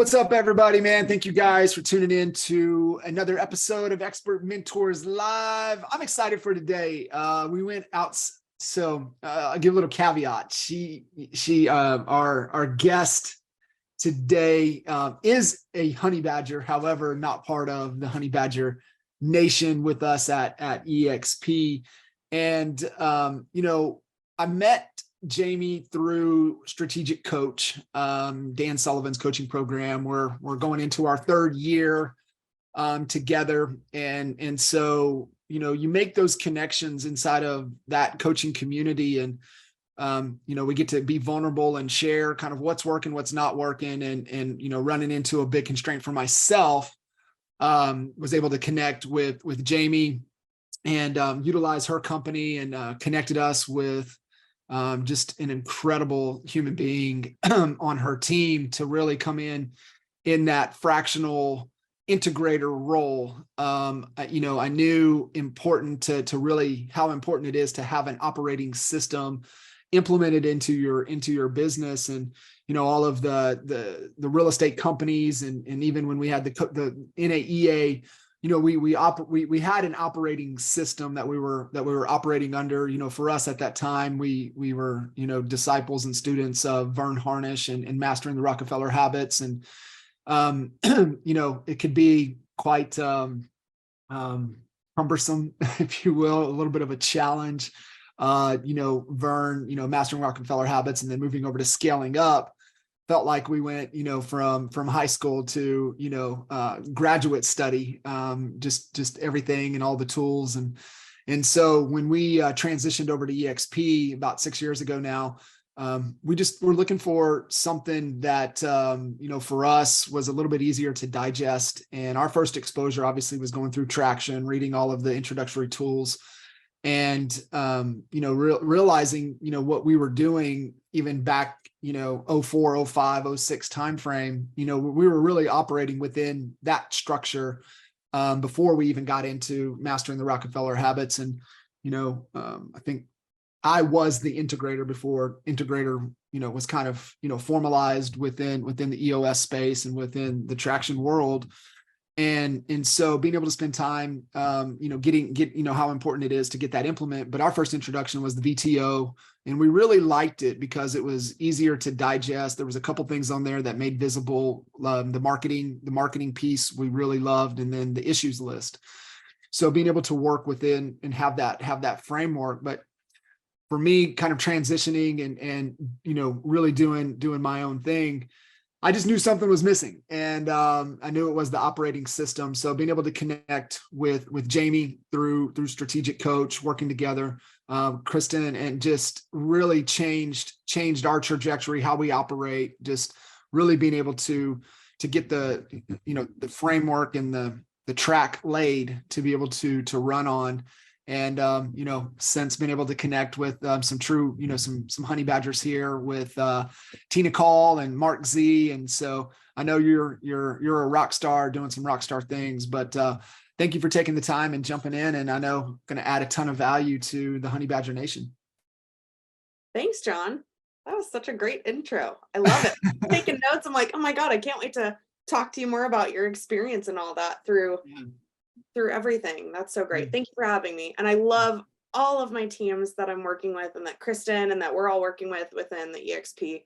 What's up, everybody, man? Thank you guys for tuning in to another episode of Expert Mentors Live. I'm excited for today. We went out, so I'll give a little caveat. Our guest today is a honey badger, however, not part of the honey badger nation with us at EXP. And I met Jamie through Strategic Coach, Dan Sullivan's coaching program. We're going into our third year together, and so you make those connections inside of that coaching community, and we get to be vulnerable and share kind of what's working, what's not working, and running into a big constraint for myself. Was able to connect with Jamie and utilize her company, and connected us with just an incredible human being on her team to really come in that fractional integrator role. I knew important to really how important it is to have an operating system implemented into your business, and all of the real estate companies, and even when we had the NAEA. We had an operating system that we were operating under. For us at that time, we were disciples and students of Vern Harnish and Mastering the Rockefeller Habits, and it could be quite cumbersome, if you will, a little bit of a challenge. Vern, Mastering Rockefeller Habits, and then moving over to Scaling Up. Felt like we went, from high school to, graduate study, just everything and all the tools. And so when we transitioned over to EXP about 6 years ago now, we're looking for something that, for us was a little bit easier to digest. And our first exposure obviously was going through Traction, reading all of the introductory tools, and, realizing, what we were doing even back, 04, 05, 06 timeframe, we were really operating within that structure before we even got into Mastering the Rockefeller Habits. And, I think I was the integrator before Integrator, was kind of, formalized within the EOS space and within the Traction world. And so being able to spend time, get how important it is to get that implement. But our first introduction was the VTO, and we really liked it because it was easier to digest. There was a couple things on there that made visible the marketing piece we really loved, and then the issues list. So being able to work within and have that framework. But for me, kind of transitioning and really doing my own thing, I just knew something was missing, and I knew it was the operating system. So being able to connect with Jamie through Strategic Coach, working together, Kristen, and just really changed our trajectory, how we operate. Just really being able to get the framework and the track laid to be able to run on. And, since been able to connect with some true, some honey badgers here with Tina Call and Mark Z. And so I know you're a rock star doing some rock star things, but thank you for taking the time and jumping in. And I know going to add a ton of value to the Honey Badger Nation. Thanks, John. That was such a great intro. I love it. Taking notes. I'm like, oh my God, I can't wait to talk to you more about your experience and all that through everything. That's so great. Thank you for having me. And I love all of my teams that I'm working with, and that Kristen and that we're all working with within the EXP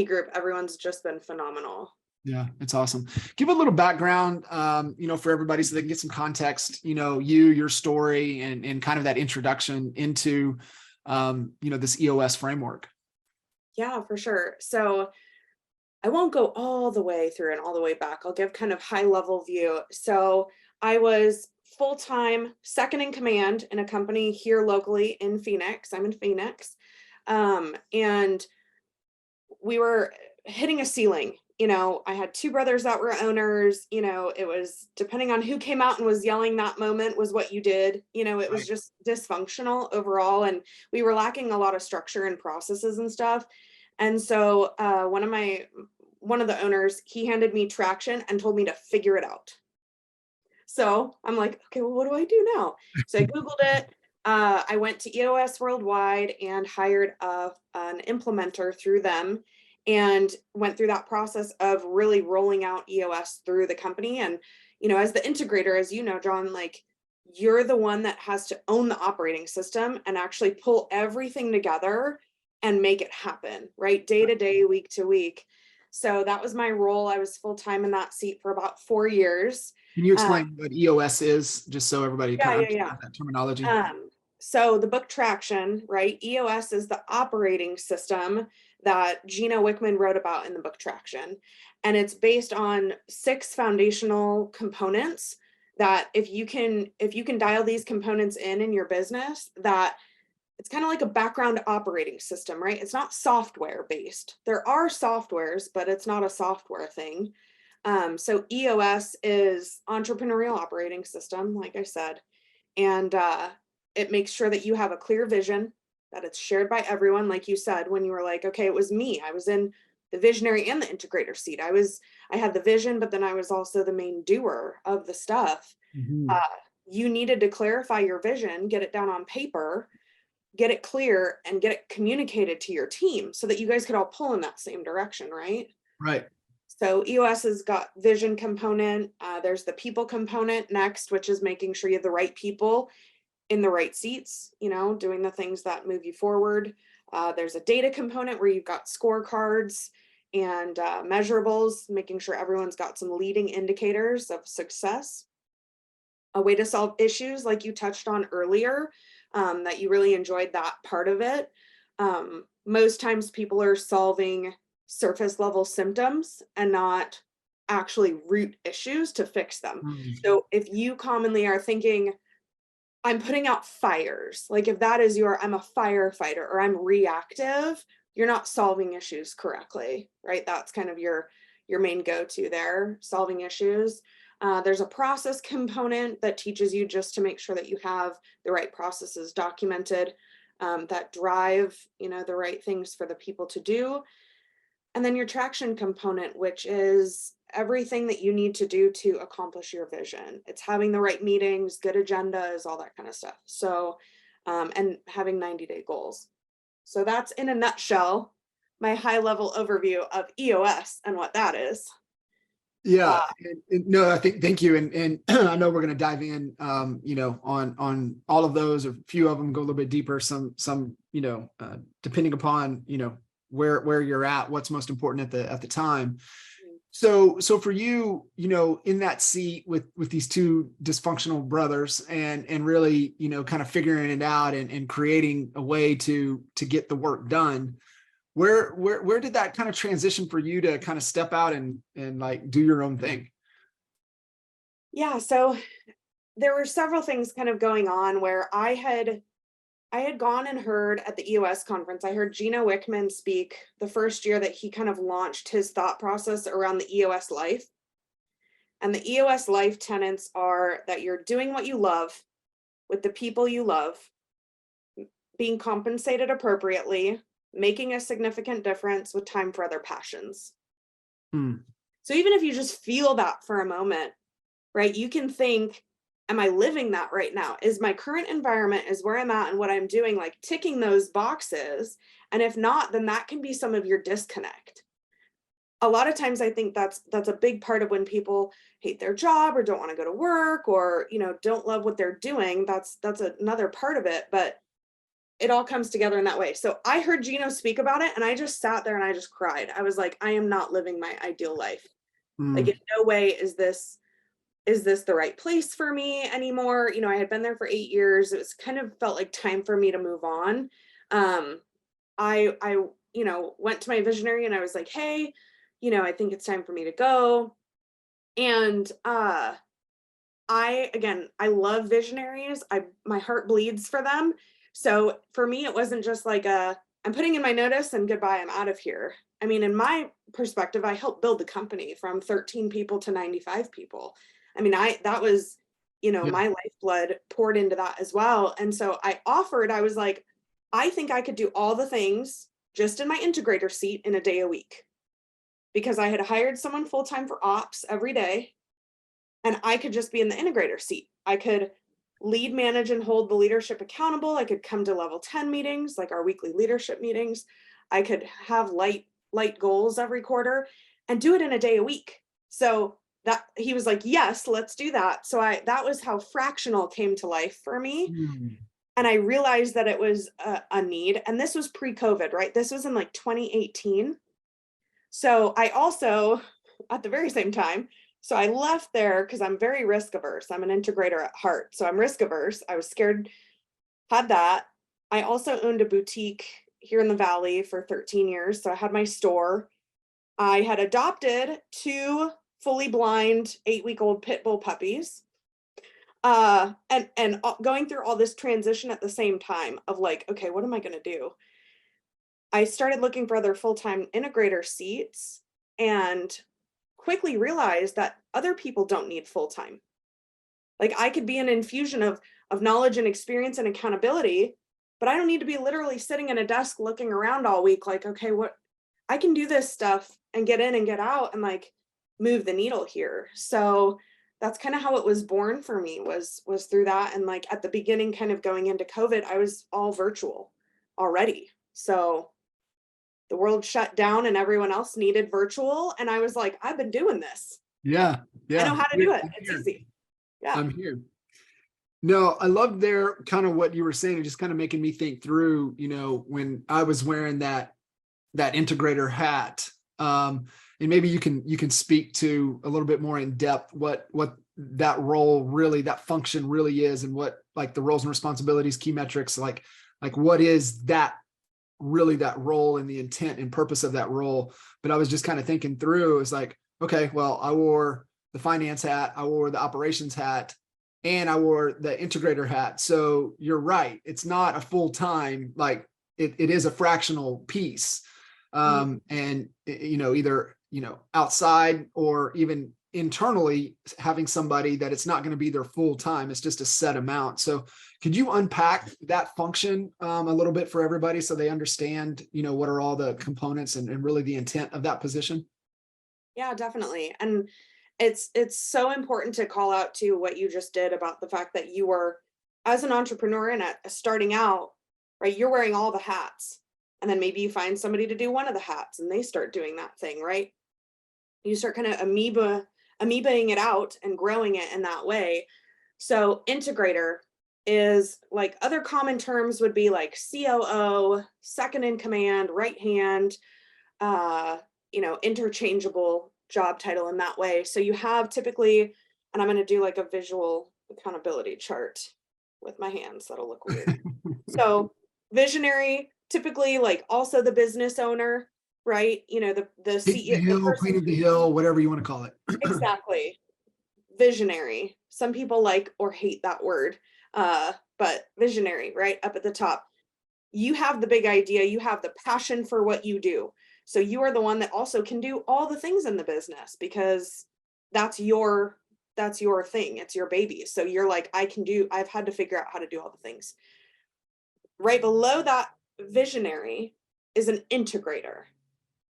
group. Everyone's just been phenomenal. Yeah, it's awesome. Give a little background, for everybody so they can get some context, your story, and kind of that introduction into, this EOS framework. Yeah, for sure. So I won't go all the way through and all the way back. I'll give kind of high level view. So I was full-time second in command in a company here locally in Phoenix. I'm in Phoenix. And we were hitting a ceiling. I had two brothers that were owners. It was depending on who came out and was yelling that moment was what you did. It was just dysfunctional overall. And we were lacking a lot of structure and processes and stuff. And so one of the owners, he handed me Traction and told me to figure it out. So I'm like, okay, well, what do I do now? So I Googled it. I went to EOS Worldwide and hired an implementer through them. and went through that process of really rolling out EOS through the company. And, as the integrator, as you know, John, like, you're the one that has to own the operating system and actually pull everything together and make it happen, right? Day to day, week to week. So that was my role. I was full-time in that seat for about 4 years. Can you explain what EOS is, just so everybody kind of Yeah. understands that terminology? So the book Traction, right? EOS is the operating system that Gino Wickman wrote about in the book Traction. And it's based on 6 foundational components that if you can dial these components in your business, that it's kind of like a background operating system, right? It's not software based. There are softwares, but it's not a software thing. So EOS is entrepreneurial operating system, like I said, and it makes sure that you have a clear vision, that it's shared by everyone. Like you said, when you were like, okay, it was me. I was in the visionary and the integrator seat. I had the vision, but then I was also the main doer of the stuff. Mhm. You needed to clarify your vision, get it down on paper, get it clear, and get it communicated to your team so that you guys could all pull in that same direction, right? Right. So EOS has got vision component. There's the people component next, which is making sure you have the right people in the right seats, doing the things that move you forward. There's a data component where you've got scorecards and measurables, making sure everyone's got some leading indicators of success. A way to solve issues, like you touched on earlier, that you really enjoyed that part of it. Most times people are solving surface level symptoms and not actually root issues to fix them. Mm. So if you commonly are thinking, I'm putting out fires, like if that is I'm a firefighter or I'm reactive, you're not solving issues correctly, right? That's kind of your main go-to there, solving issues. There's a process component that teaches you just to make sure that you have the right processes documented, that drive, the right things for the people to do. And then your traction component, which is everything that you need to do to accomplish your vision. It's having the right meetings, good agendas, all that kind of stuff. So, and having 90-day goals. So that's in a nutshell, my high level overview of EOS and what that is. Yeah, no, I think, thank you. And I know we're going to dive in, on all of those, or a few of them, go a little bit deeper, some, depending upon, where you're at, what's most important at the time. So for you, in that seat with these 2 dysfunctional brothers and really, kind of figuring it out and creating a way to get the work done, where did that kind of transition for you to kind of step out and like do your own thing? Yeah, so there were several things kind of going on where I had gone and heard at the EOS conference. I heard Gino Wickman speak the first year that he kind of launched his thought process around the EOS life. And the EOS life tenets are that you're doing what you love with the people you love, being compensated appropriately, making a significant difference with time for other passions. Hmm. So even if you just feel that for a moment, right, you can think, am I living that right now? Is my current environment, is where I'm at and what I'm doing, like ticking those boxes? And if not, then that can be some of your disconnect. A lot of times I think that's a big part of when people hate their job or don't want to go to work or, don't love what they're doing. That's another part of it, but it all comes together in that way. So I heard Gino speak about it and I just sat there and I just cried. I was like, I am not living my ideal life. Like, Hmm. in no way is this the right place for me anymore? I had been there for 8 years. It was kind of felt like time for me to move on. I went to my visionary and I was like, hey, I think it's time for me to go. And I love visionaries. My heart bleeds for them. So for me, it wasn't just like I'm putting in my notice and goodbye, I'm out of here. I mean, in my perspective, I helped build the company from 13 people to 95 people. I mean, that was, Yeah. my lifeblood poured into that as well. And so I was like, I think I could do all the things just in my integrator seat in a day a week, because I had hired someone full-time for ops every day and I could just be in the integrator seat. I could lead, manage, and hold the leadership accountable. I could come to level 10 meetings, like our weekly leadership meetings. I could have light light goals every quarter and do it in a day a week. So that he was like, yes, let's do that. So that was how fractional came to life for me. Mm. And I realized that it was a need. And this was pre-COVID, right? This was in like 2018. So I also, at the very same time, so I left there because I'm very risk averse. I'm an integrator at heart. So I'm risk averse. I was scared, had that. I also owned a boutique here in the Valley for 13 years. So I had my store. I had adopted 2 fully blind 8-week-old pit bull puppies. And going through all this transition at the same time of like, okay, what am I going to do? I started looking for other full-time integrator seats and quickly realized that other people don't need full-time. Like I could be an infusion of knowledge and experience and accountability, but I don't need to be literally sitting at a desk looking around all week like, okay, what I can do this stuff and get in and get out and like move the needle here. So that's kind of how it was born for me was through that. And like at the beginning, kind of going into COVID, I was all virtual already. So the world shut down and everyone else needed virtual. And I was like, I've been doing this. Yeah. I know Yeah. how to do it. I'm It's here. easy. Yeah. I'm here. No, I love there kind of what you were saying, and just kind of making me think through, when I was wearing that integrator hat. And maybe you can speak to a little bit more in depth what that role really, that function really is, and what like the roles and responsibilities, key metrics, like what is that really, that role and the intent and purpose of that role. But I was just kind of thinking through, it's like, okay, well, I wore the finance hat, I wore the operations hat, and I wore the integrator hat. So you're right. It's not a full-time, like it is a fractional piece. And either, outside or even internally having somebody that it's not going to be their full time. It's just a set amount. So could you unpack that function a little bit for everybody so they understand, what are all the components and really the intent of that position? Yeah, definitely. And it's so important to call out to what you just did about the fact that you were, as an entrepreneur and starting out, right, you're wearing all the hats. And then maybe you find somebody to do one of the hats and they start doing that thing, right? You start kind of amoebaing it out and growing it in that way. So integrator is like, other common terms would be like COO, second in command, right hand, interchangeable job title in that way. So you have typically, and I'm going to do like a visual accountability chart with my hands. That'll look weird. So visionary, typically like also the business owner, right? The King of the CEO, the hill, queen person. of the hill, whatever you want to call it. Exactly. Visionary. Some people like or hate that word, but visionary, right up at the top. You have the big idea, you have the passion for what you do. So you are the one that also can do all the things in the business because that's your thing. It's your baby. So you're like, I've had to figure out how to do all the things. Right below that visionary is an integrator.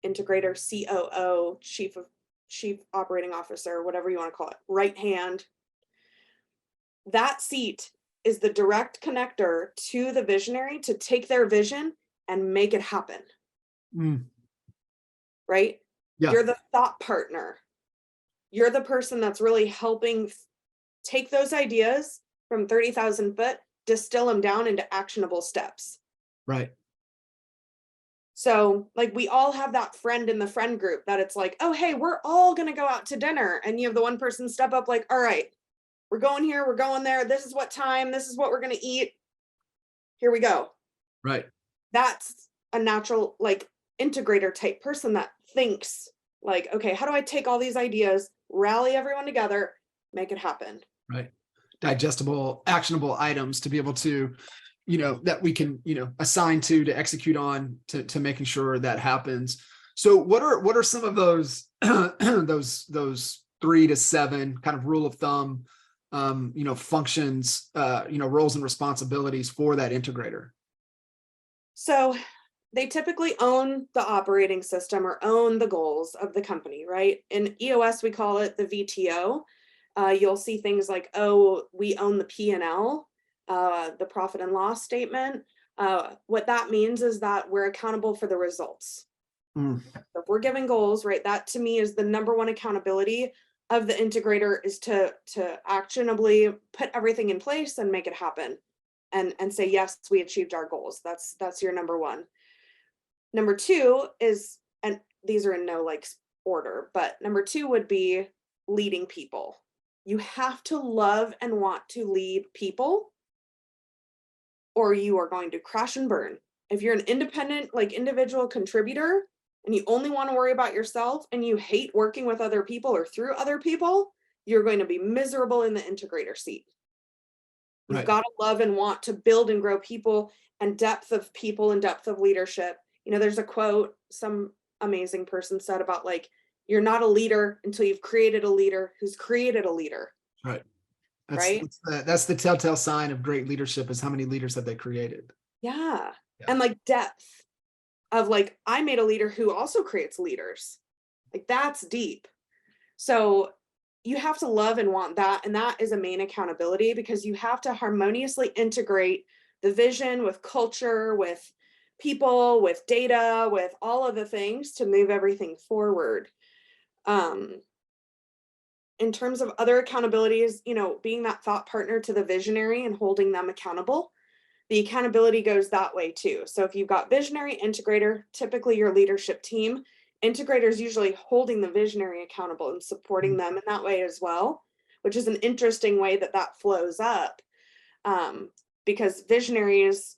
Integrator, COO, chief operating officer, whatever you want to call it, right hand. That seat is the direct connector to the visionary to take their vision and make it happen. Right? Yeah. You're the thought partner. You're the person that's really helping take those ideas from 30,000 foot, distill them down into actionable steps. Right. So like we all have that friend in the friend group that it's like, oh, hey, we're all going to go out to dinner. And you have the one person step up like, all right, we're going here, we're going there. This is what time, this is what we're going to eat. Here we go. Right. That's a natural like integrator type person that thinks like, okay, how do I take all these ideas, rally everyone together, make it happen? Right. Digestible, actionable items to be able to, that we can, assign to execute on to making sure that happens. So what are some of those, those 3 to 7 kind of rule of thumb, functions, roles and responsibilities for that integrator? So they typically own the operating system or own the goals of the company, right? In EOS, we call it the VTO. You'll see things like, oh, we own the P&L, the profit and loss statement. What that means is that we're accountable for the results. Mm, So if we're giving goals, right, that to me is the number one accountability of the integrator, is to actionably put everything in place and make it happen, and say, yes, we achieved our goals. That's your number one. Number two is, and these are in no like order, but number two would be leading people. You have to love and want to lead people, or you are going to crash and burn. If you're an independent, like individual contributor, and you only want to worry about yourself and you hate working with other people or through other people, you're going to be miserable in the integrator seat. You've right. got to love and want to build and grow people, and depth of people and depth of leadership. There's a quote some amazing person said about like, you're not a leader until you've created a leader who's created a leader, Right. right? That's the telltale sign of great leadership, is how many leaders have they created. Yeah. Yeah. And like depth of like, I made a leader who also creates leaders. Like that's deep. So you have to love and want that. And that is a main accountability, because you have to harmoniously integrate the vision with culture, with people, with data, with all of the things to move everything forward. In terms of other accountabilities, being that thought partner to the visionary and holding them accountable, the accountability goes that way too. So if you've got visionary, integrator, typically your leadership team, integrators usually holding the visionary accountable and supporting Mm, them in that way as well, which is an interesting way that that flows up. Because visionaries,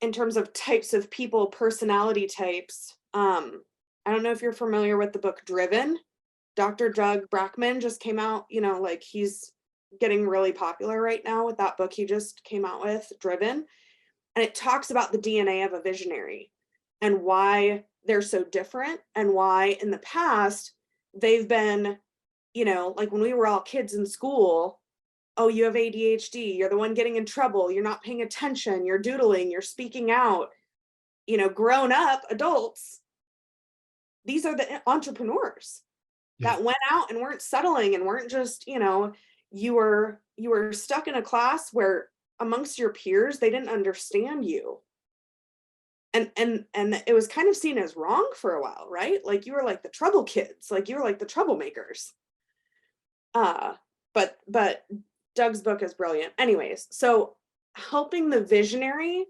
in terms of types of people, personality types, I don't know if you're familiar with the book Driven. Dr. Doug Brackman just came out, like he's getting really popular right now with that book he just came out with, Driven. And it talks about the DNA of a visionary and why they're so different, and why in the past they've been, like when we were all kids in school, oh, you have ADHD, you're the one getting in trouble, you're not paying attention, you're doodling, you're speaking out. Grown up adults, these are the entrepreneurs yeah. that went out and weren't settling and weren't just, you were stuck in a class where amongst your peers they didn't understand you. And it was kind of seen as wrong for a while, right? Like you were like the trouble kids, like you were like the troublemakers. Uh but Doug's book is brilliant. Anyways, so helping the visionary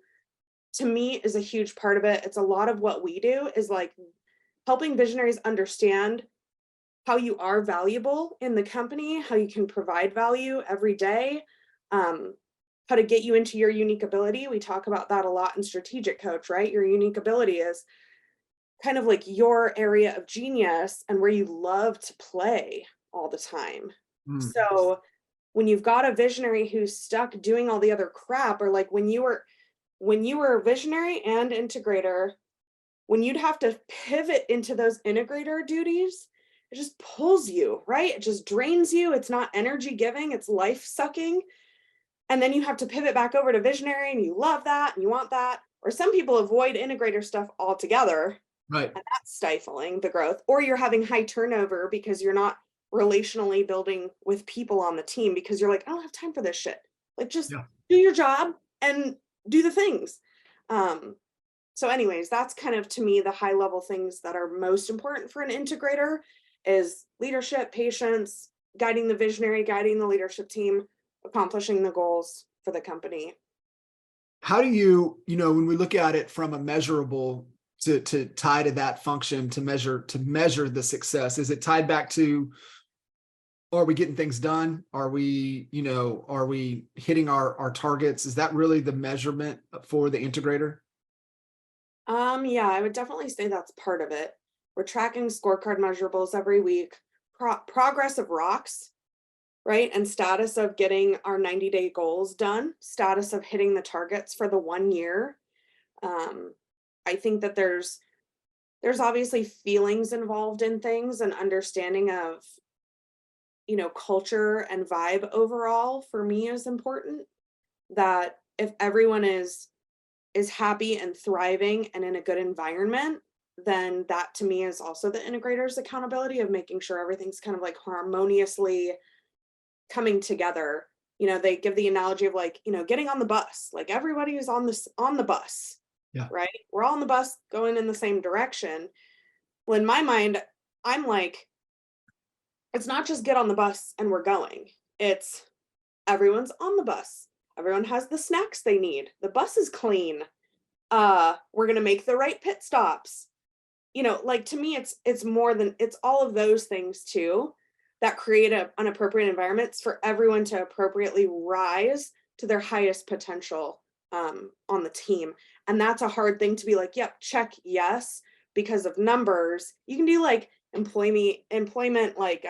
to me is a huge part of it. It's a lot of what we do, is like helping visionaries understand how you are valuable in the company, how you can provide value every day, how to get you into your unique ability. We talk about that a lot in Strategic Coach, right? Your unique ability is kind of like your area of genius and where you love to play all the time. Mm, So when you've got a visionary who's stuck doing all the other crap, or like when you were a visionary and integrator, when you'd have to pivot into those integrator duties, it just pulls you, right? It just drains you. It's not energy giving, it's life sucking. And then you have to pivot back over to visionary, and you love that and you want that. Or some people avoid integrator stuff altogether, right. and that's stifling the growth. Or you're having high turnover because you're not relationally building with people on the team, because you're like, I don't have time for this shit. Like just Yeah. do your job and do the things. So anyways, that's kind of, to me, the high level things that are most important for an integrator is leadership, patience, guiding the visionary, guiding the leadership team, accomplishing the goals for the company. How do you, when we look at it from a measurable to tie to that function, to measure the success, is it tied back to, are we getting things done? Are we hitting our targets? Is that really the measurement for the integrator? Yeah, I would definitely say that's part of it. We're tracking scorecard measurables every week, progress of rocks, right? And status of getting our 90-day goals done, status of hitting the targets for the 1 year. I think that there's obviously feelings involved in things, and understanding of, culture and vibe overall for me is important. That if everyone is happy and thriving and in a good environment, then that to me is also the integrator's accountability of making sure everything's kind of like harmoniously coming together. They give the analogy of like, getting on the bus, like everybody is on the bus. Yeah. right? We're all on the bus going in the same direction. Well, in my mind, I'm like, it's not just get on the bus and we're going. It's everyone's on the bus. Everyone has the snacks they need. The bus is clean. We're gonna make the right pit stops. Like to me, it's more than it's all of those things too that create an appropriate environments for everyone to appropriately rise to their highest potential on the team. And that's a hard thing to be like, yep, check yes, because of numbers. You can do like employment like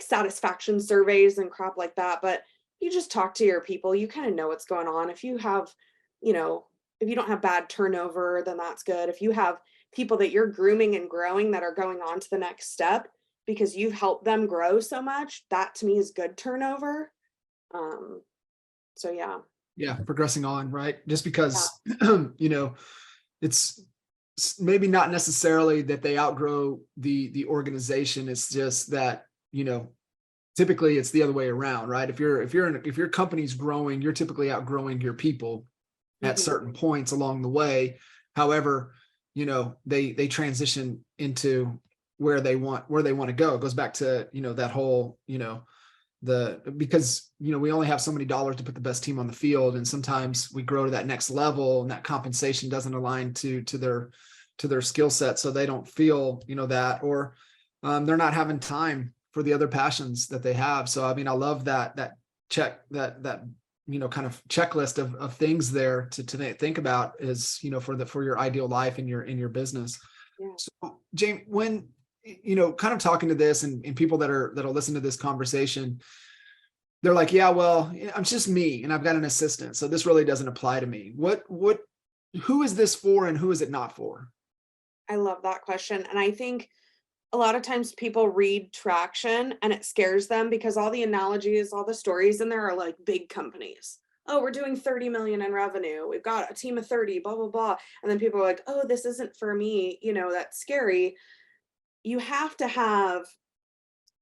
satisfaction surveys and crap like that, but you just talk to your people, you kind of know what's going on. If you have, you know, if you don't have bad turnover, then that's good. If you have people that you're grooming and growing that are going on to the next step because you've helped them grow so much, that to me is good turnover. Um, so yeah. Yeah, progressing on, right? Just Yeah. because, it's maybe not necessarily that they outgrow the organization. It's just that, typically it's the other way around, right? If your company's growing, you're typically outgrowing your people at Mhm. certain points along the way. However, they transition into where they want to go. It goes back to, that whole, because we only have so many dollars to put the best team on the field, and sometimes we grow to that next level and that compensation doesn't align to their skill set, so they don't feel that, or they're not having time for the other passions that they have. So I mean, I love that check that kind of checklist of things there to think about is for your ideal life in your business. Yeah. So James, when kind of talking to this and people that'll listen to this conversation, they're like, yeah, well, I'm just me and I've got an assistant, so this really doesn't apply to me. Who is this for and who is it not for? I love that question. And I think a lot of times people read traction and it scares them because all the analogies, all the stories in there are like big companies. Oh, we're doing 30 million in revenue. We've got a team of 30, blah, blah, blah. And then people are like, oh, this isn't for me. That's scary. You have to have,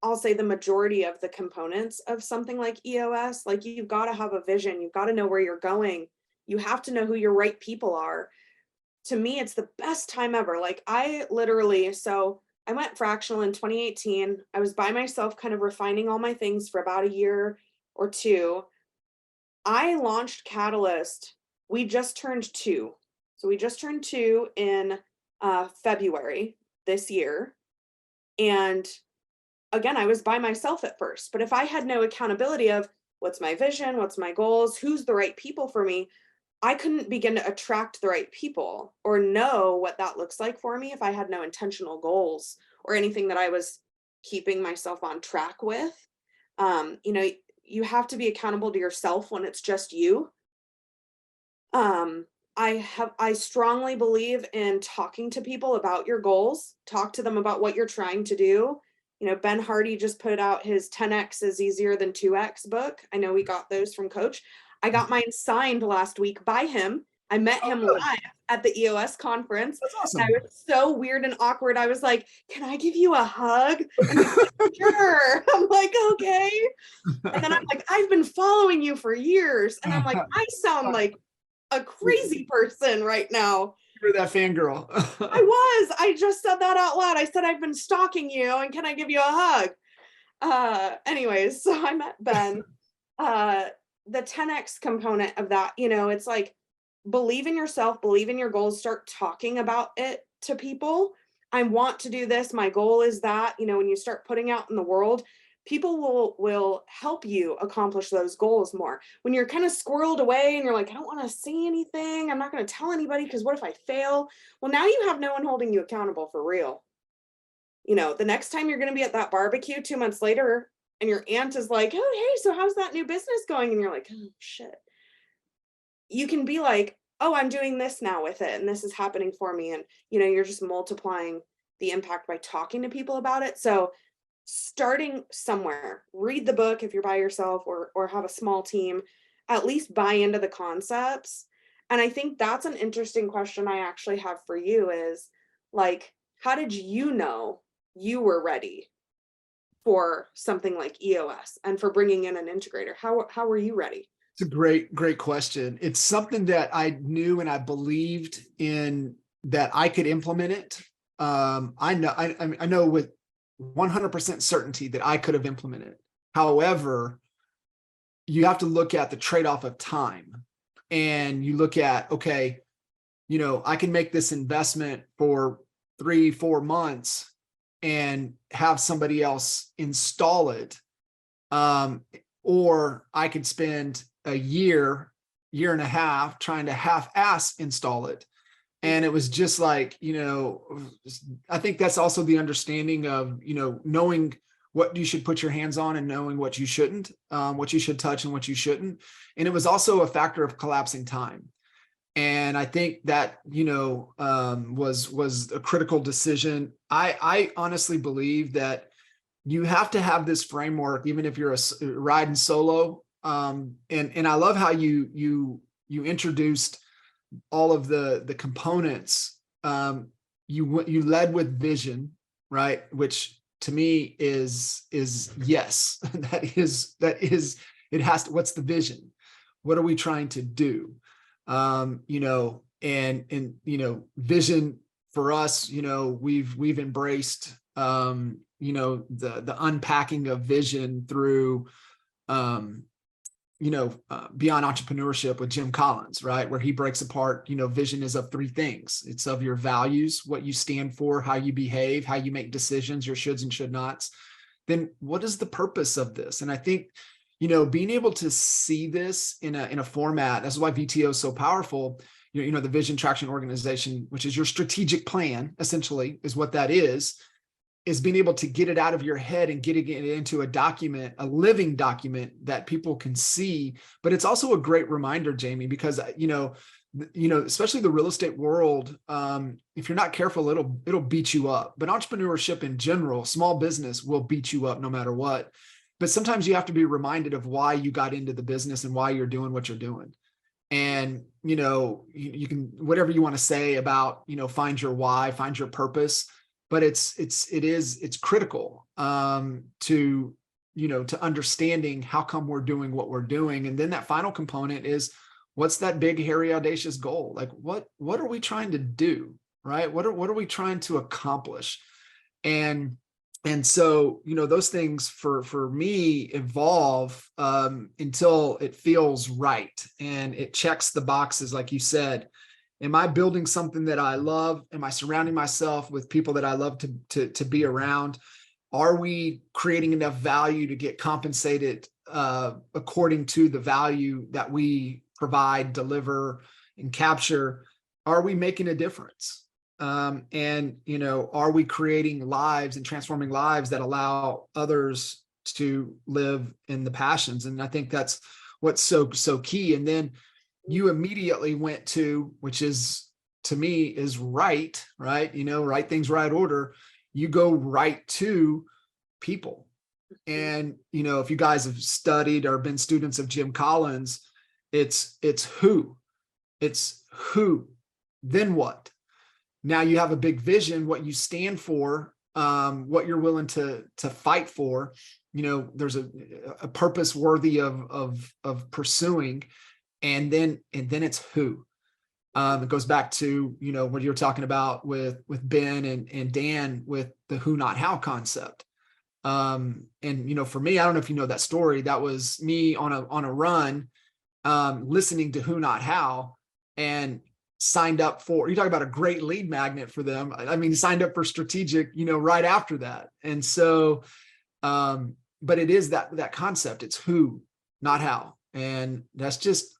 I'll say, the majority of the components of something like EOS. Like you've got to have a vision. You've got to know where you're going. You have to know who your right people are. To me, it's the best time ever. Like I went fractional in 2018. I was by myself, kind of refining all my things for about a year or two. I launched Catalyst. We just turned 2. So we just turned 2 in February this year. And again, I was by myself at first. But if I had no accountability of what's my vision, what's my goals, who's the right people for me, I couldn't begin to attract the right people or know what that looks like for me if I had no intentional goals or anything that I was keeping myself on track with. You have to be accountable to yourself when it's just you. Um, I strongly believe in talking to people about your goals, talk to them about what you're trying to do. Ben Hardy just put out his 10x is easier than 2x book. I know we got those from Coach. I got mine signed last week by him. I met Oh, him really? live at the EOS conference. That's And I awesome. was so weird and awkward. I was like, can I give you a hug? And he's like, sure. I'm like, okay. And then I'm like, I've been following you for years. And I'm like, I sound like a crazy person right now. You're that fangirl. I just said that out loud. I said, I've been stalking you and can I give you a hug? Anyways, so I met Ben. The 10x component of that, it's like believe in yourself, believe in your goals, start talking about it to people. I want to do this. My goal is that, when you start putting out in the world, people will help you accomplish those goals more. When you're kind of squirreled away and you're like, I don't want to say anything, I'm not going to tell anybody because what if I fail? Well, now you have no one holding you accountable for real. The next time you're going to be at that barbecue 2 months later and your aunt is like, oh, hey, so how's that new business going? And you're like, oh shit. You can be like, oh, I'm doing this now with it and this is happening for me. And you're just multiplying the impact by talking to people about it. So starting somewhere, read the book if you're by yourself or have a small team, at least buy into the concepts. And I think that's an interesting question I actually have for you is like, how did you know you were ready for something like EOS and for bringing in an integrator? How were you ready? It's a great question. It's something that I knew and I believed in that I could implement it. I know with 100% certainty that I could have implemented it. However, you have to look at the trade-off of time, and you look at, okay, I can make this investment for 3-4 months and have somebody else install it. Or I could spend a year and a half trying to half-ass install it. And it was just like, I think that's also the understanding of, knowing what you should put your hands on and knowing what you shouldn't, what you should touch and what you shouldn't. And it was also a factor of collapsing time. And I think that, was a critical decision. I honestly believe that you have to have this framework, even if you're riding solo. And I love how you introduced all of the components. You led with vision, right? Which to me is yes, that is, it has to, what's the vision? What are we trying to do? Vision for us, we've embraced, the unpacking of vision through, beyond entrepreneurship with Jim Collins, right? Where he breaks apart, vision is of 3 things. It's of your values, what you stand for, how you behave, how you make decisions, your shoulds and should nots. Then what is the purpose of this? And I think, being able to see this in a format, that's why VTO is so powerful. The Vision Traction Organization, which is your strategic plan, essentially is what that is being able to get it out of your head and getting it into a document, a living document that people can see. But it's also a great reminder, Jamie, because, especially the real estate world, if you're not careful, it'll beat you up. But entrepreneurship in general, small business will beat you up no matter what. But sometimes you have to be reminded of why you got into the business and why you're doing what you're doing. And, you can, whatever you want to say about, find your why, find your purpose, but it's critical, to understanding how come we're doing what we're doing. And then that final component is, what's that big, hairy, audacious goal? Like, what are we trying to do? Right? What are we trying to accomplish? And so, those things for me evolve, until it feels right and it checks the boxes. Like you said, am I building something that I love? Am I surrounding myself with people that I love to be around? Are we creating enough value to get compensated, according to the value that we provide, deliver, and capture? Are we making a difference? Are we creating lives and transforming lives that allow others to live in the passions? And I think that's what's so key. And then you immediately went to, which is, to me, is right, right things, right order. You go right to people. And, if you guys have studied or been students of Jim Collins, it's who, then what? Now you have a big vision, what you stand for, what you're willing to fight for. There's a purpose worthy of pursuing. And then it's who. It goes back to, what you're talking about with Ben and Dan with the who, not how concept. And, for me, I don't know if you know that story. That was me on a run, listening to who, not how, and signed up for, you talk about a great lead magnet for them. I mean, signed up for strategic, right after that. And so, but it is that concept. It's who, not how. And that's just,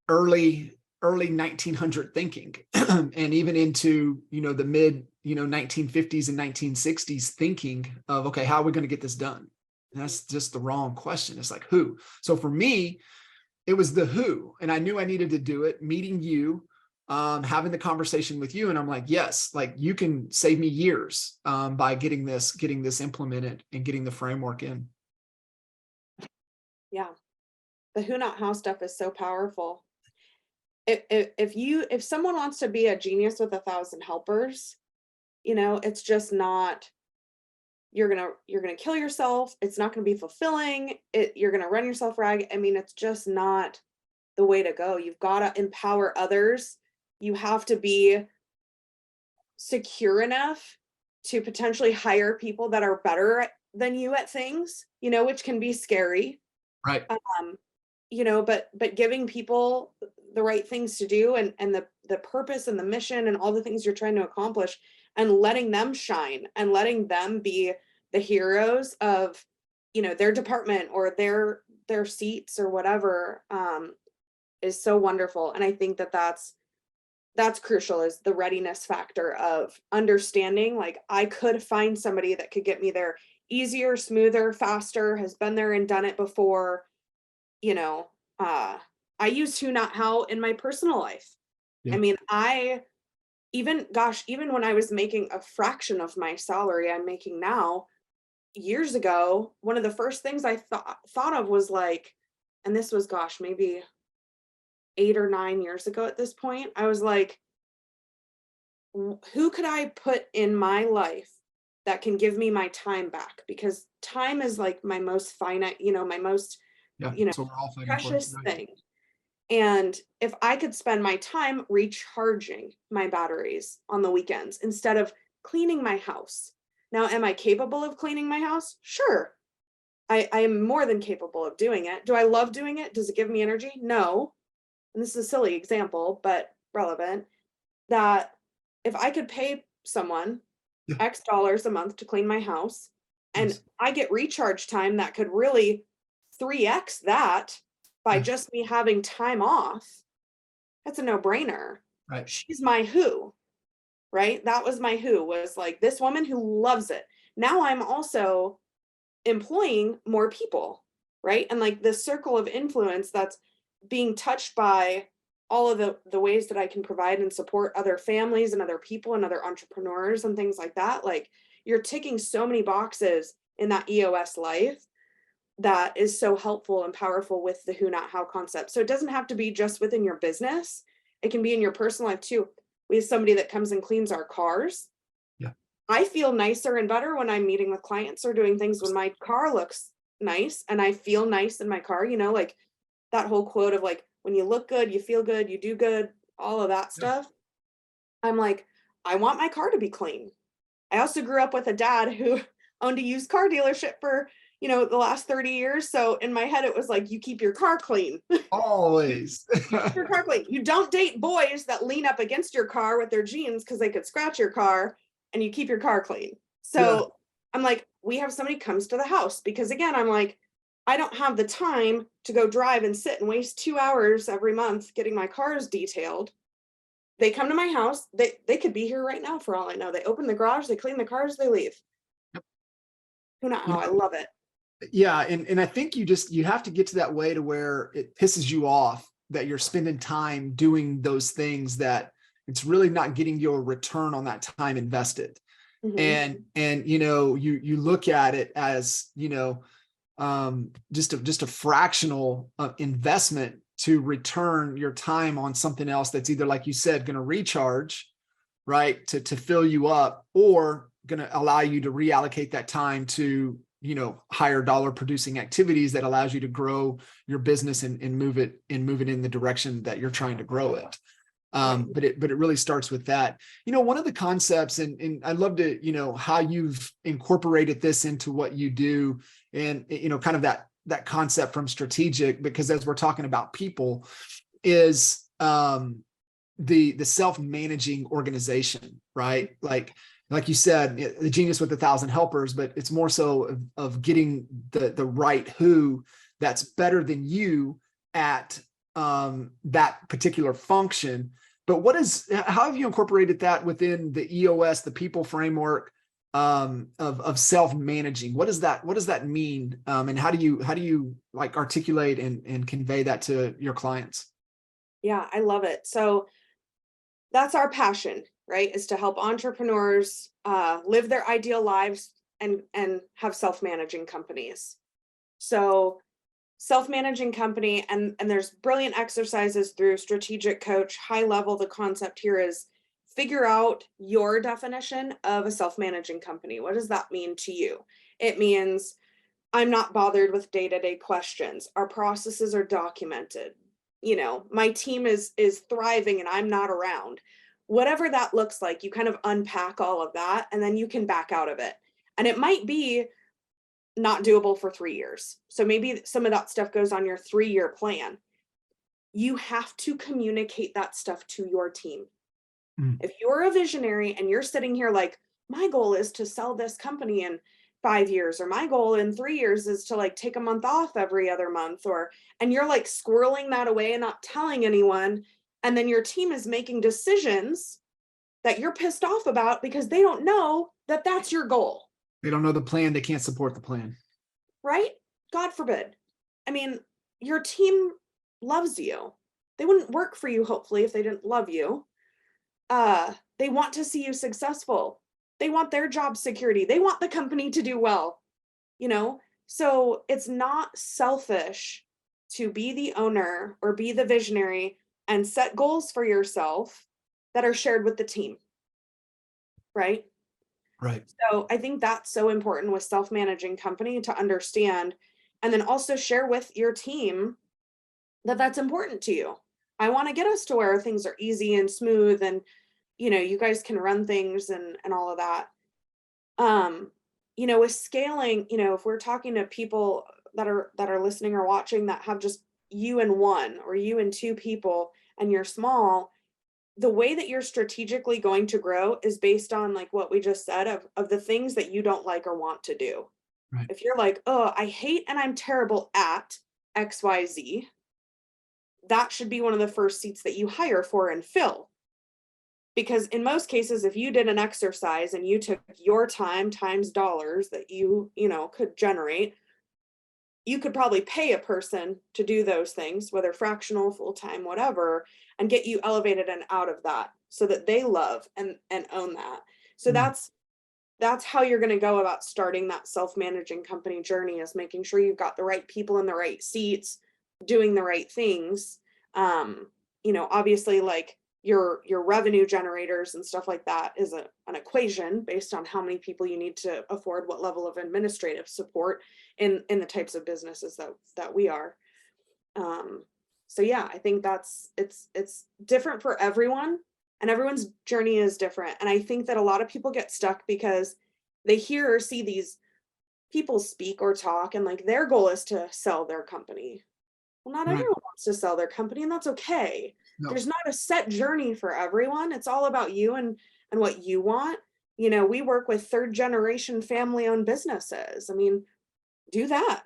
early 1900 thinking, and even into, the mid, 1950s and 1960s thinking of, okay, how are we going to get this done? And that's just the wrong question. It's like, who? So for me, it was the who, and I knew I needed to do it, meeting you, having the conversation with you. And I'm like, yes, like you can save me years, by getting this implemented and getting the framework in. Yeah. The who, not how stuff is so powerful. If someone wants to be a genius with 1,000 helpers, it's just not, you're gonna kill yourself. It's not gonna be fulfilling. You're gonna run yourself ragged. I mean, it's just not the way to go. You've got to empower others. You have to be secure enough to potentially hire people that are better than you at things, which can be scary. Right. But giving people the right things to do, and the purpose and the mission and all the things you're trying to accomplish, and letting them shine and letting them be the heroes of, their department or their seats or whatever, is so wonderful. And I think that's crucial, is the readiness factor of understanding, like, I could find somebody that could get me there easier, smoother, faster, has been there and done it before. I use who, not how in my personal life. Yeah. I mean, even when I was making a fraction of my salary I'm making now, years ago, one of the first things I thought of was like, and this was, maybe 8 or 9 years ago at this point, I was like, who could I put in my life that can give me my time back? Because time is like my most finite, my most, Yeah. So we're all fighting for. precious Right. thing. And if I could spend my time recharging my batteries on the weekends instead of cleaning my house. Now, am I capable of cleaning my house? Sure. I am more than capable of doing it. Do I love doing it? Does it give me energy? No. And this is a silly example, but relevant, that if I could pay someone Yeah. X dollars a month to clean my house, and Yes. I get recharge time that could really 3x that by Yeah. just me having time off, that's a no-brainer. Right. She's my who, right? That was my who, was like this woman who loves it. Now I'm also employing more people, right? And like the circle of influence that's being touched by all of the ways that I can provide and support other families and other people and other entrepreneurs and things like that. Like, you're ticking so many boxes in that EOS life that is so helpful and powerful with the who, not how concept. So it doesn't have to be just within your business. It can be in your personal life too. We have somebody that comes and cleans our cars. Yeah. I feel nicer and better when I'm meeting with clients or doing things when my car looks nice and I feel nice in my car, like that whole quote of like, when you look good, you feel good, you do good, all of that Yeah. stuff. I'm like, I want my car to be clean. I also grew up with a dad who owned a used car dealership for, the last 30 years. So in my head, it was like, you keep your car clean. Always. Your car clean. You don't date boys that lean up against your car with their jeans because they could scratch your car, and you keep your car clean. So Yeah. I'm like, we have somebody comes to the house because, again, I'm like, I don't have the time to go drive and sit and waste 2 hours every month getting my cars detailed. They come to my house. They could be here right now for all I know. They open the garage, they clean the cars, they leave. Yep. Who, not You how. I know, love it. yeah. And I think you have to get to that way to where it pisses you off that you're spending time doing those things that it's really not getting you a return on that time invested. Mhm. And you look at it as, just a fractional investment to return your time on something else that's either, like you said, going to recharge, right, to fill you up, or going to allow you to reallocate that time to, higher dollar producing activities that allows you to grow your business and move it in the direction that you're trying to grow it. Right. But it really starts with that. One of the concepts, and I'd love to, how you've incorporated this into what you do, and, kind of that concept from strategic, because as we're talking about people, is the self-managing organization, right? Like you said, the genius with 1,000 helpers, but it's more so of getting the right who that's better than you at that particular function. But how have you incorporated that within the EOS, the people framework, of self-managing? What does that mean? And how do you like articulate and convey that to your clients? Yeah, I love it. So that's our passion, right? Is to help entrepreneurs live their ideal lives and have self-managing companies. So self-managing company, and there's brilliant exercises through strategic coach. High level, the concept here is figure out your definition of a self-managing company. What does that mean to you? It means I'm not bothered with day-to-day questions. Our processes are documented. You know, my team is thriving and I'm not around. Whatever that looks like, you kind of unpack all of that and then you can back out of it. And it might be not doable for 3 years. So maybe some of that stuff goes on your 3-year plan. You have to communicate that stuff to your team. Mm. If you're a visionary and you're sitting here like, my goal is to sell this company in 5 years, or my goal in 3 years is to like take a month off every other month, and you're like squirreling that away and not telling anyone. And then your team is making decisions that you're pissed off about because they don't know that that's your goal. They don't know the plan. They can't support the plan. Right? God forbid. I mean, your team loves you. They wouldn't work for you, hopefully, if they didn't love you. They want to see you successful. They want their job security. They want the company to do well, you know? So it's not selfish to be the owner or be the visionary and set goals for yourself that are shared with the team, right? Right. So I think that's so important with self-managing company to understand, and then also share with your team that that's important to you. I want to get us to where things are easy and smooth and, you know, you guys can run things and all of that. You know, with scaling, you know, if we're talking to people that are listening or watching that have just you and one or you and two people and you're small, the way that you're strategically going to grow is based on like what we just said of the things that you don't like or want to do. Right. If you're like, oh, I hate and I'm terrible at XYZ, that should be one of the first seats that you hire for and fill. Because in most cases, if you did an exercise and you took your time times dollars that you know, could generate, you could probably pay a person to do those things, whether fractional, full-time, whatever, and get you elevated and out of that so that they love and own that. So that's how you're going to go about starting that self-managing company journey, is making sure you've got the right people in the right seats, doing the right things. You know, obviously like your revenue generators and stuff like that is an equation based on how many people you need to afford what level of administrative support in the types of businesses that we are. So yeah, I think it's different for everyone, and everyone's journey is different. And I think that a lot of people get stuck because they hear or see these people speak or talk and like their goal is to sell their company. Well, not Right. everyone wants to sell their company, and that's okay. No. There's not a set journey for everyone. It's all about you and what you want. You know, we work with 3rd generation family owned businesses. I mean, do that,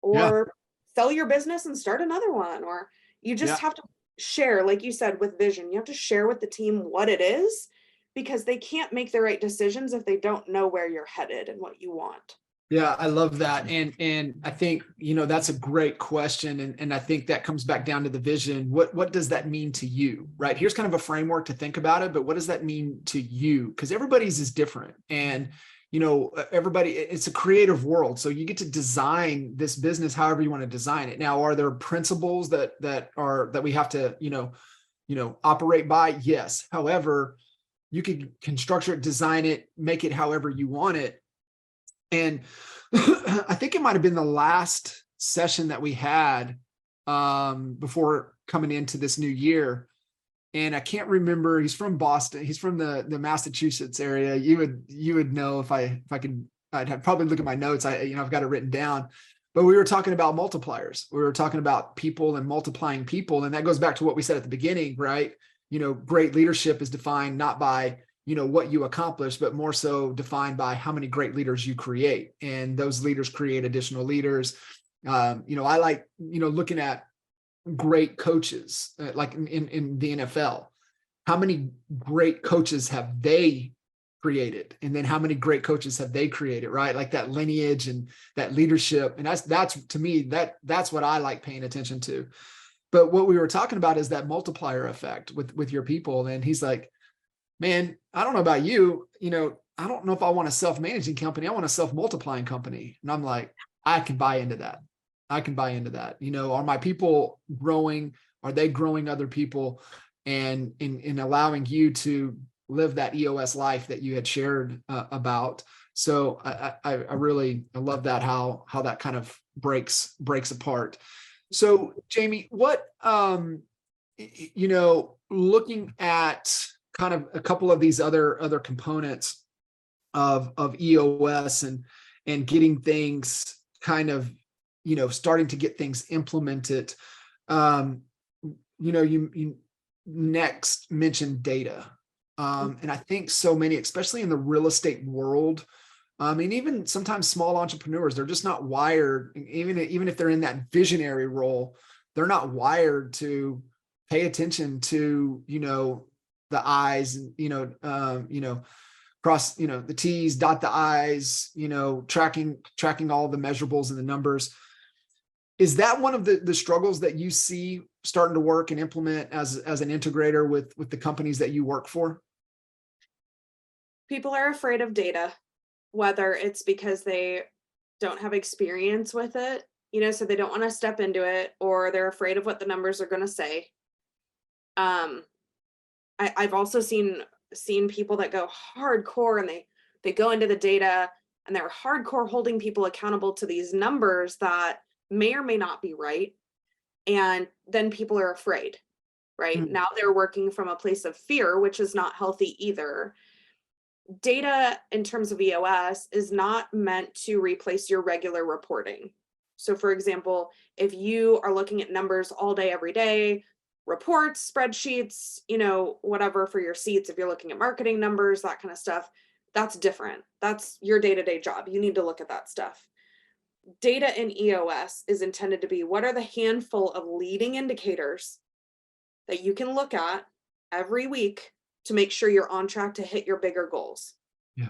Yeah. or sell your business and start another one, or you just Yeah. have to share, like you said, with vision. You have to share with the team what it is, because they can't make the right decisions if they don't know where you're headed and what you want. Yeah, I love that. And I think, you know, that's a great question. And I think that comes back down to the vision. What does that mean to you? Right. Here's kind of a framework to think about it, but what does that mean to you? Because everybody's is different. And, you know, everybody, it's a creative world. So you get to design this business however you want to design it. Now, are there principles that we have to, you know, operate by? Yes. However, you can structure it, design it, make it however you want it. And I think it might have been the last session that we had before coming into this new year. And I can't remember, he's from Boston. He's from the Massachusetts area. You would know if I could, I'd probably look at my notes. I've got it written down, but we were talking about multipliers. We were talking about people and multiplying people. And that goes back to what we said at the beginning, right? You know, great leadership is defined not by, you know, what you accomplish, but more so defined by how many great leaders you create. And those leaders create additional leaders. You know, I like, you know, looking at great coaches, like in the NFL, how many great coaches have they created? And then how many great coaches have they created, right? Like that lineage and that leadership. And that's to me, that's what I like paying attention to. But what we were talking about is that multiplier effect with your people. And he's like, man, I don't know about you, you know, I don't know if I want a self-managing company. I want a self-multiplying company. And I'm like, I can buy into that. I can buy into that. You know, are my people growing? Are they growing other people? And in allowing you to live that EOS life that you had shared about. So I really love that, how that kind of breaks apart. So Jamie, what, looking at kind of a couple of these other components of EOS and getting things kind of, starting to get things implemented. You next mentioned data. And I think so many, especially in the real estate world, and even sometimes small entrepreneurs, they're just not wired, even if they're in that visionary role, they're not wired to pay attention to, the I's and, cross, the T's, dot the I's, tracking all the measurables and the numbers. Is that one of the struggles that you see starting to work and implement as an integrator with the companies that you work for? People are afraid of data, whether it's because they don't have experience with it, so they don't want to step into it, or they're afraid of what the numbers are going to say. I've also seen people that go hardcore, and they go into the data, and they're hardcore holding people accountable to these numbers that may or may not be right. And then people are afraid, right? Mm. Now they're working from a place of fear, which is not healthy either. Data in terms of EOS is not meant to replace your regular reporting. So for example, if you are looking at numbers all day, every day, reports, spreadsheets, whatever for your seats, if you're looking at marketing numbers, that kind of stuff, that's different. That's your day-to-day job. You need to look at that stuff. Data in EOS is intended to be, what are the handful of leading indicators that you can look at every week to make sure you're on track to hit your bigger goals. Yeah.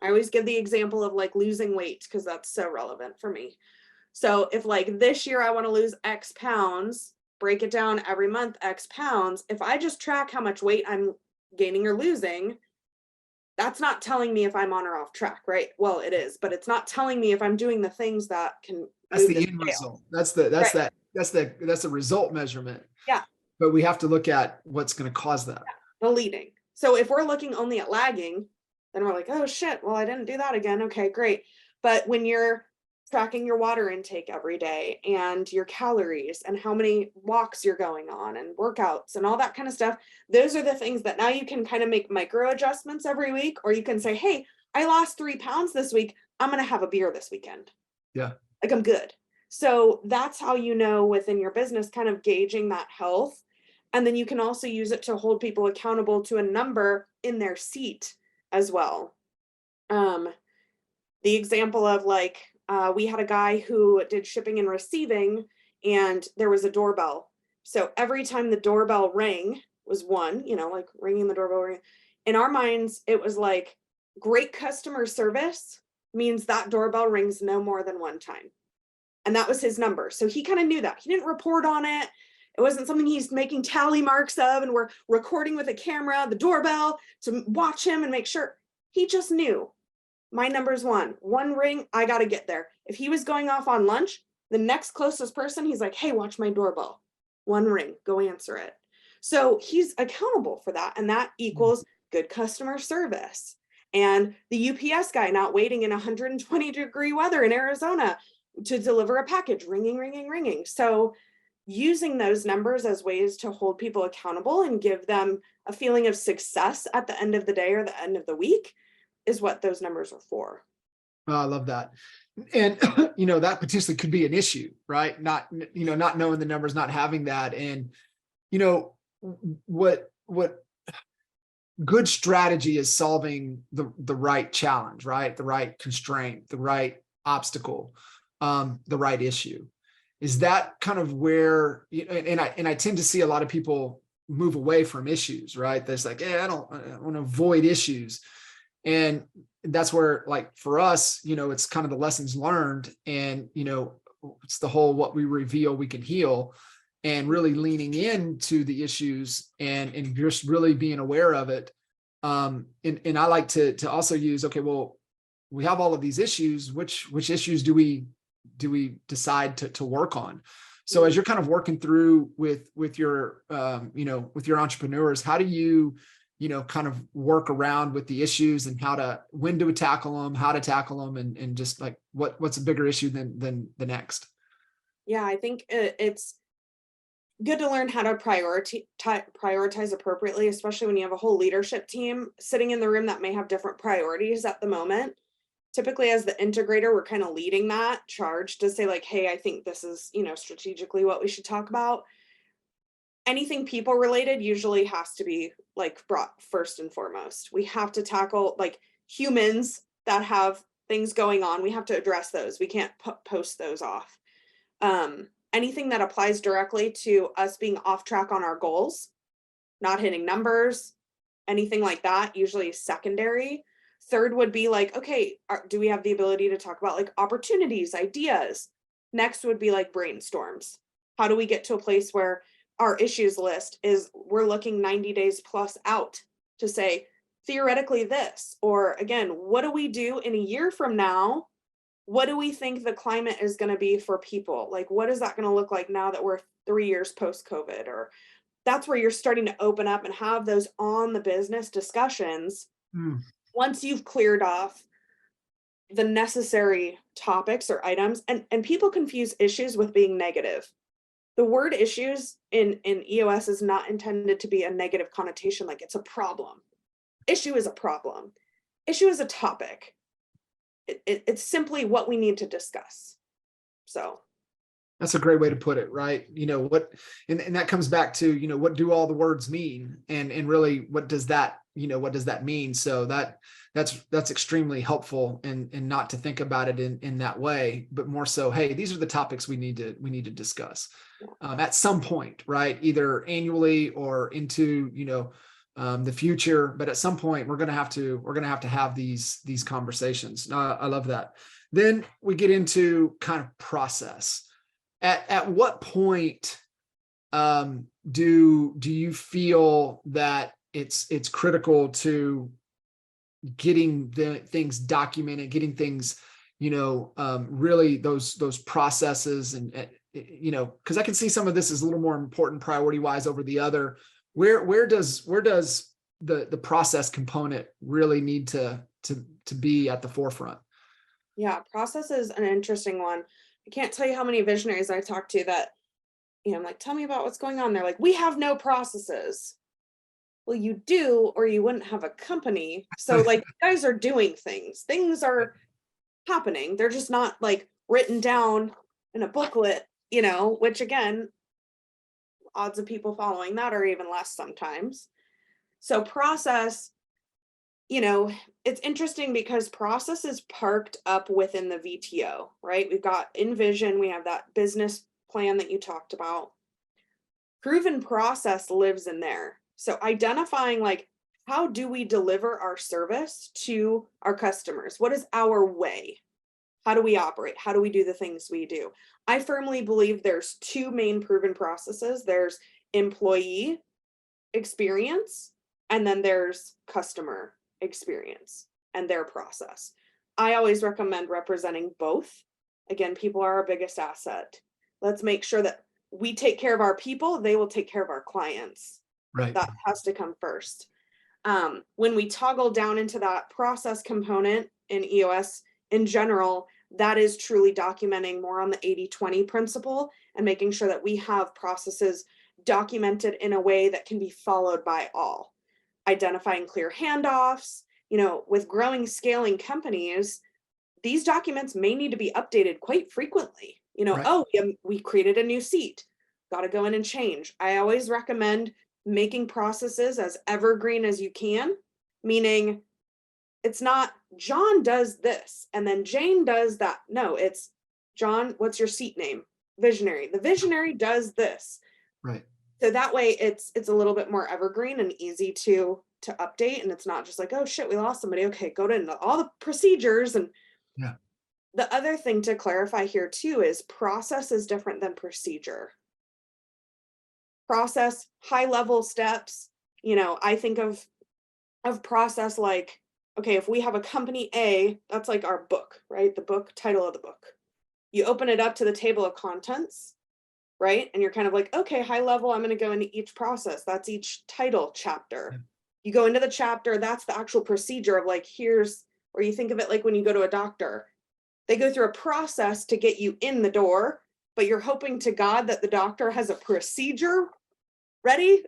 I always give the example of like losing weight, because that's so relevant for me. So if like this year I want to lose X pounds, break it down every month, X pounds. If I just track how much weight I'm gaining or losing, that's not telling me if I'm on or off track, right? Well, it is, but it's not telling me if I'm doing the things that can. That's the end result. That's the result measurement. Yeah. But we have to look at what's going to cause that. The leading. So if we're looking only at lagging, then we're like, oh shit, well, I didn't do that again. Okay, great. But when you're tracking your water intake every day and your calories and how many walks you're going on and workouts and all that kind of stuff, those are the things that now you can kind of make micro adjustments every week, or you can say, hey, I lost 3 pounds this week. I'm going to have a beer this weekend. Yeah. Like I'm good. So that's how, within your business, kind of gauging that health. And then you can also use it to hold people accountable to a number in their seat as well. The example of like, we had a guy who did shipping and receiving, and there was a doorbell. So every time the doorbell rang was one, like ringing the doorbell ring. In our minds, it was like great customer service means that doorbell rings no more than one time. And that was his number. So he kind of knew that. He didn't report on it. It wasn't something he's making tally marks of, and we're recording with a camera, the doorbell, to watch him and make sure. He just knew my number's one ring, I got to get there. If he was going off on lunch, the next closest person, he's like, hey, watch my doorbell. One ring, go answer it. So he's accountable for that. And that equals good customer service. And the UPS guy not waiting in 120-degree weather in Arizona to deliver a package, ringing. So using those numbers as ways to hold people accountable and give them a feeling of success at the end of the day or the end of the week is what those numbers are for. Oh, I love that. And, that potentially could be an issue, right? Not knowing the numbers, not having that. And, what good strategy is solving the right challenge, right? The right constraint, the right obstacle, the right issue. Is that kind of where, and I tend to see a lot of people move away from issues, right? That's like, I want to avoid issues. And that's where, like, for us, it's kind of the lessons learned, and, it's the whole, what we reveal, we can heal, and really leaning into the issues and just really being aware of it. And I like to also use, okay, well, we have all of these issues, which issues do we decide to work on? So as you're kind of working through with your, with your entrepreneurs, how do you kind of work around with the issues and when to tackle them, how to tackle them, and just like what's a bigger issue than the next. Yeah, I think it's good to learn how to prioritize appropriately, especially when you have a whole leadership team sitting in the room that may have different priorities at the moment. Typically, as the integrator, we're kind of leading that charge to say like, hey, I think this is, strategically what we should talk about. Anything people related usually has to be like brought first and foremost. We have to tackle like humans that have things going on. We have to address those. We can't post those off. Anything that applies directly to us being off track on our goals, not hitting numbers, anything like that, usually is secondary. Third would be like, okay, do we have the ability to talk about like opportunities, ideas? Next would be like brainstorms. How do we get to a place where our issues list is we're looking 90 days plus out to say theoretically this, or again, what do we do in a year from now? What do we think the climate is going to be for people? Like, what is that going to look like now that we're 3 years post COVID? Or that's where you're starting to open up and have those on the business discussions. Once you've cleared off the necessary topics or items, and people confuse issues with being negative. The word issues in EOS is not intended to be a negative connotation, like it's a problem. Issue is a problem. Issue is a topic. It's simply what we need to discuss. So that's a great way to put it, right? And that comes back to, what do all the words mean? And really, what does that mean? So that's extremely helpful, and not to think about it in that way, but more so, hey, these are the topics we need to discuss at some point, right? Either annually or into, the future, but at some point we're going to have these conversations. I love that. Then we get into kind of process. At what point do you feel that it's critical to getting the things documented, getting things, really those processes, and because I can see some of this is a little more important priority wise over the other. Where does the process component really need to be at the forefront? Yeah, process is an interesting one. I can't tell you how many visionaries I talk to that, I'm like, tell me about what's going on. They're like, we have no processes. Well, you do, or you wouldn't have a company. So like, you guys are doing things are happening. They're just not like written down in a booklet, which again, odds of people following that are even less sometimes. So process, it's interesting because process is parked up within the VTO, right? We've got Envision, we have that business plan that you talked about. Proven process lives in there. So identifying like, how do we deliver our service to our customers? What is our way? How do we operate? How do we do the things we do? I firmly believe there's two main proven processes. There's employee experience, and then there's customer experience and their process. I always recommend representing both. Again, people are our biggest asset. Let's make sure that we take care of our people, they will take care of our clients. Right. That has to come first. When we toggle down into that process component in EOS in general, that is truly documenting more on the 80-20 principle and making sure that we have processes documented in a way that can be followed by all. Identifying clear handoffs, with growing, scaling companies, these documents may need to be updated quite frequently. Right. Oh, we created a new seat, got to go in and change. I always recommend making processes as evergreen as you can, meaning it's not John does this and then Jane does that. No, it's John, what's your seat name? Visionary. The visionary does this. Right. So that way it's a little bit more evergreen and easy to update. And it's not just like, oh shit, we lost somebody. Okay, go to all the procedures. And yeah. The other thing to clarify here too is process is different than procedure. Process, high level steps. I think of process like, okay, if we have a company A, that's like our book, right? The book, title of the book. You open it up to the table of contents, right? And you're kind of like, okay, high level, I'm going to go into each process. That's each title chapter. You go into the chapter, that's the actual procedure of like, here's, or you think of it like when you go to a doctor, they go through a process to get you in the door, but you're hoping to God that the doctor has a procedure ready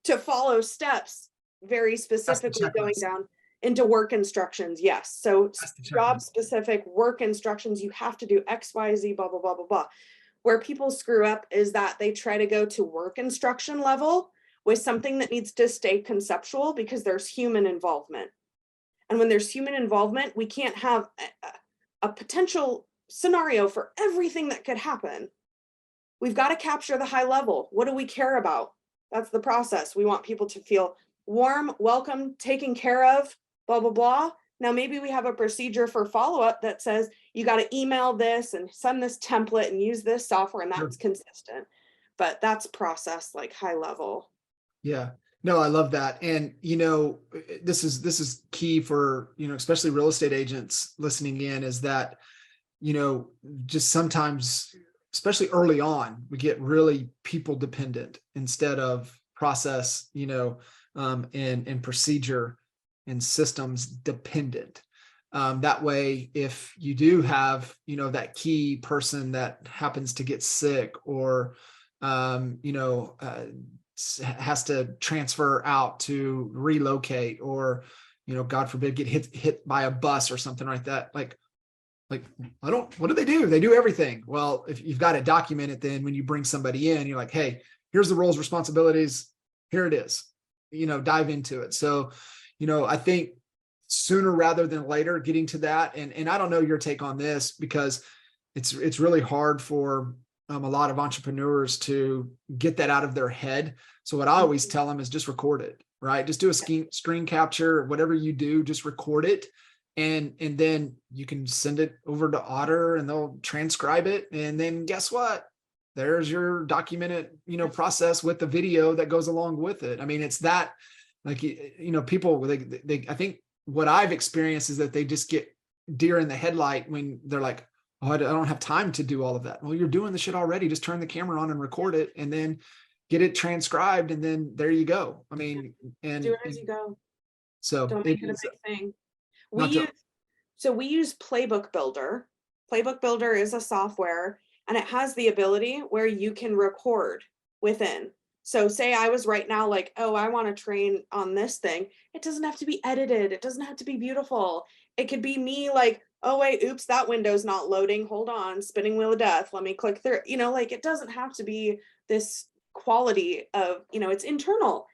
to follow steps very That's the specifically going checklist. down into work instructions. Yes. So That's the job checklist. specific work instructions, you have to do X, Y, Z, blah, blah, blah, blah, blah. Where people screw up is that they try to go to work instruction level with something that needs to stay conceptual because there's human involvement. And when there's human involvement, we can't have a potential scenario for everything that could happen. We've got to capture the high level. What do we care about? That's the process. We want people to feel warm, welcome, taken care of, blah, blah, blah. Now, maybe we have a procedure for follow-up that says you got to email this and send this template and use this software, and that's consistent. But that's process like high level. Yeah. No, I love that. And, this is key for, especially real estate agents listening in, is that, just sometimes, especially early on, we get really people dependent instead of process, and procedure and systems dependent. That way, if you do have, that key person that happens to get sick or, has to transfer out to relocate, or God forbid get hit by a bus or something like that, like what do? They do everything. Well, if you've got it documented, then when you bring somebody in, you're like, hey, here's the roles, responsibilities, here it is, dive into it. So I think sooner rather than later getting to that, and I don't know your take on this, because it's really hard for a lot of entrepreneurs to get that out of their head. So what I always tell them is just record it, right? Just do a screen capture, whatever you do, just record it. And then you can send it over to Otter and they'll transcribe it. And then guess what? There's your documented, process with the video that goes along with it. I mean, it's that, like, people, they I think what I've experienced is that they just get deer in the headlight when they're like, oh, I don't have time to do all of that. Well, you're doing the shit already. Just turn the camera on and record it and then get it transcribed. And then there you go. I mean, and do it as you go. So Don't make it a big thing. We use Playbook Builder. Playbook Builder is a software and it has the ability where you can record within. So say I was right now like, oh, I want to train on this thing. It doesn't have to be edited. It doesn't have to be beautiful. It could be me like, oh, wait, oops, that window's not loading. Hold on, spinning wheel of death. Let me click through. Like it doesn't have to be this quality of, it's internal.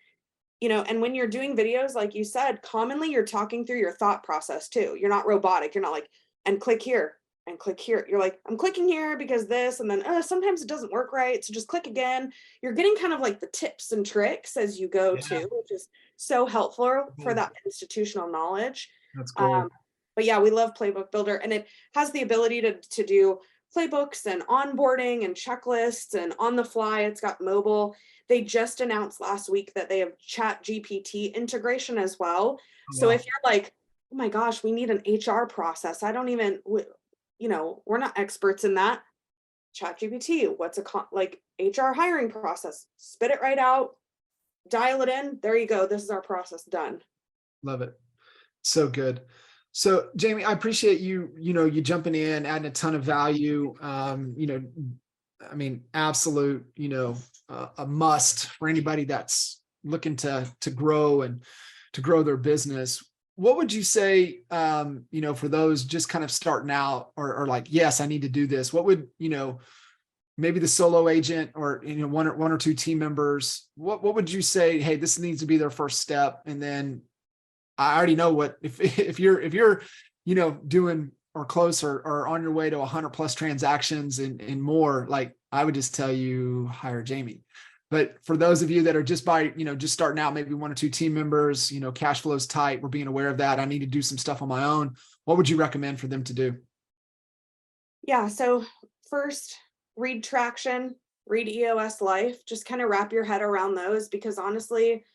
And when you're doing videos, like you said, commonly you're talking through your thought process too. You're not robotic. You're not like, and click here and click here. You're like, I'm clicking here because this, and then sometimes it doesn't work right. So just click again. You're getting kind of like the tips and tricks as you go too, which is so helpful for that institutional knowledge. That's cool. But yeah, we love Playbook Builder, and it has the ability to do playbooks and onboarding and checklists and on the fly. It's got mobile. They just announced last week that they have Chat GPT integration as well. So if you're like, oh my gosh, we need an HR process, I don't even, we're not experts in that. Chat GPT, what's like HR hiring process? Spit it right out, dial it in. There you go. This is our process done. Love it. So good. So Jamie, I appreciate you jumping in, adding a ton of value. I mean, absolute, a must for anybody that's looking to grow and to grow their business. What would you say, for those just kind of starting out or like, yes, I need to do this. What would, maybe the solo agent or, one or two team members, what would you say, hey, this needs to be their first step? And then I already know what, if you're, doing or close or on your way to 100+ transactions and more, like I would just tell you hire Jamie. But for those of you that are just just starting out, maybe one or two team members, cash flow's tight, we're being aware of that, I need to do some stuff on my own. What would you recommend for them to do? Yeah. So first, read Traction, read EOS Life, just kind of wrap your head around those, because honestly,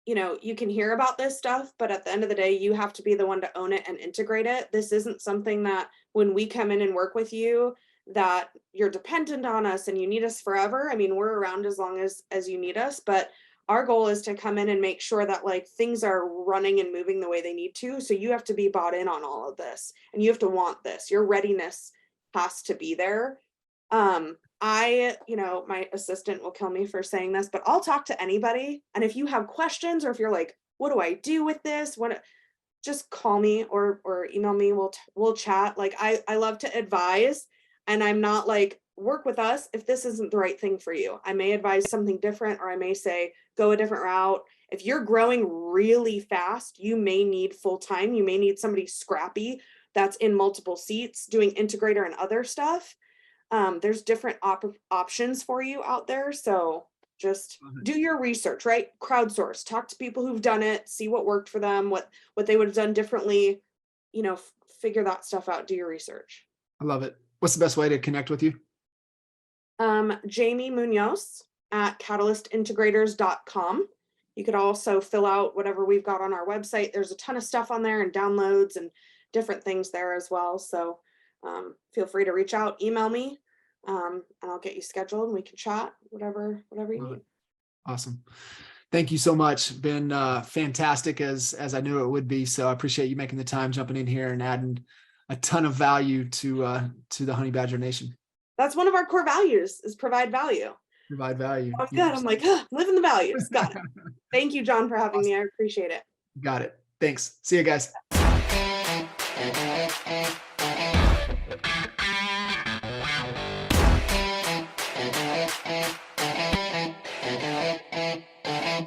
you can hear about this stuff, but at the end of the day, you have to be the one to own it and integrate it. This isn't something that when we come in and work with you, that you're dependent on us and you need us forever. I mean, we're around as long as you need us, but Our goal is to come in and make sure that like things are running and moving the way they need to. So you have to be bought in on all of this and you have to want this. Your readiness has to be there. My assistant will kill me for saying this, but I'll talk to anybody. And if you have questions or if you're like, what do I do with this? Just call me or email me. We'll chat. Like I love to advise, and I'm not like, work with us if this isn't the right thing for you. I may advise something different, or I may say go a different route. If you're growing really fast, you may need full time. You may need somebody scrappy that's in multiple seats doing integrator and other stuff. There's different options for you out there. So just do your research, right? Crowdsource, talk to people who've done it, see what worked for them, what they would have done differently, figure that stuff out, do your research. I love it. What's the best way to connect with you? Jamie Munoz at catalystintegrators.com. You could also fill out whatever we've got on our website. There's a ton of stuff on there and downloads and different things there as well. So feel free to reach out, email me, and I'll get you scheduled and we can chat, whatever you need. Awesome. Thank you so much. Been fantastic as I knew it would be. So I appreciate you making the time, jumping in here and adding a ton of value to the Honey Badger Nation. That's one of our core values, is provide value. Provide value. I'm good. I'm like, living the values. Got it. Thank you, John, for having me. I appreciate it. Got it. Thanks. See you guys.